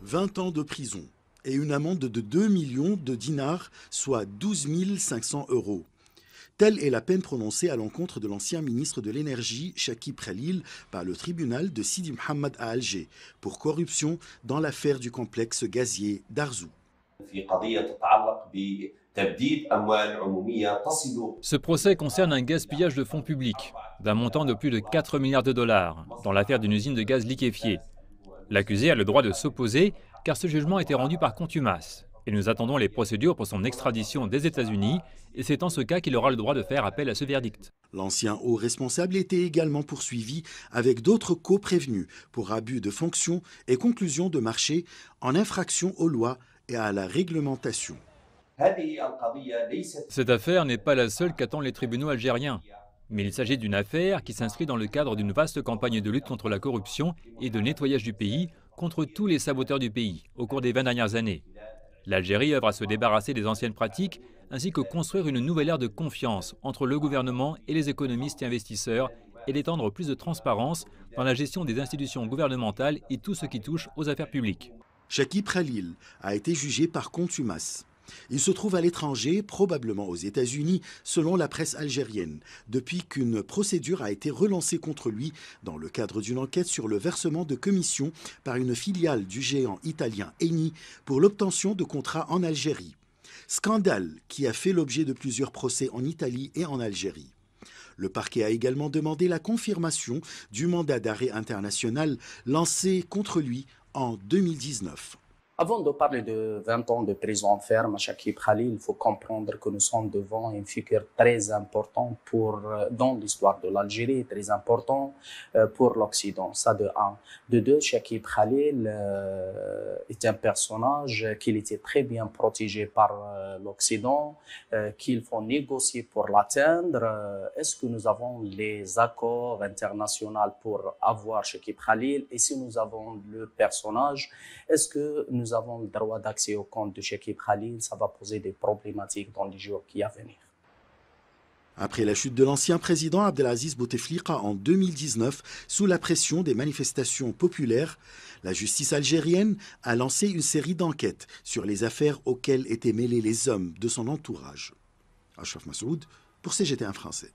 20 ans de prison et une amende de 2 millions de dinars, soit 12 500 euros. Telle est la peine prononcée à l'encontre de l'ancien ministre de l'Énergie, Chakib Khalil, par le tribunal de Sidi Mohamed à Alger, pour corruption dans l'affaire du complexe gazier d'Arzou. Ce procès concerne un gaspillage de fonds publics, d'un montant de plus de 4 milliards de dollars, dans l'affaire d'une usine de gaz liquéfié. L'accusé a le droit de s'opposer, car ce jugement a été rendu par contumace. Et nous attendons les procédures pour son extradition des États-Unis, et c'est en ce cas qu'il aura le droit de faire appel à ce verdict. L'ancien haut responsable était également poursuivi avec d'autres co-prévenus pour abus de fonction et conclusion de marché en infraction aux lois et à la réglementation. Cette affaire n'est pas la seule qu'attendent les tribunaux algériens. Mais il s'agit d'une affaire qui s'inscrit dans le cadre d'une vaste campagne de lutte contre la corruption et de nettoyage du pays contre tous les saboteurs du pays au cours des 20 dernières années. L'Algérie œuvre à se débarrasser des anciennes pratiques ainsi que construire une nouvelle ère de confiance entre le gouvernement et les économistes et investisseurs et d'étendre plus de transparence dans la gestion des institutions gouvernementales et tout ce qui touche aux affaires publiques. Chakib Khalil a été jugé par contumace. Il se trouve à l'étranger, probablement aux États-Unis, selon la presse algérienne, depuis qu'une procédure a été relancée contre lui dans le cadre d'une enquête sur le versement de commissions par une filiale du géant italien Eni pour l'obtention de contrats en Algérie. Scandale qui a fait l'objet de plusieurs procès en Italie et en Algérie. Le parquet a également demandé la confirmation du mandat d'arrêt international lancé contre lui en 2019. Avant de parler de 20 ans de prison ferme à Chakib Khalil, il faut comprendre que nous sommes devant une figure très importante dans l'histoire de l'Algérie, très important pour l'Occident. Ça de un. De deux, Chakib Khalil est un personnage qui était très bien protégé par l'Occident, qu'il faut négocier pour l'atteindre. Est-ce que nous avons les accords internationaux pour avoir Chakib Khalil? Et si nous avons le personnage, est-ce que nous avons le droit d'accès au compte de Chakib Khalil? Ça va poser des problématiques dans les jours qui à venir. Après la chute de l'ancien président Abdelaziz Bouteflika en 2019, sous la pression des manifestations populaires, la justice algérienne a lancé une série d'enquêtes sur les affaires auxquelles étaient mêlés les hommes de son entourage. Achraf Massoud pour CGT1 français.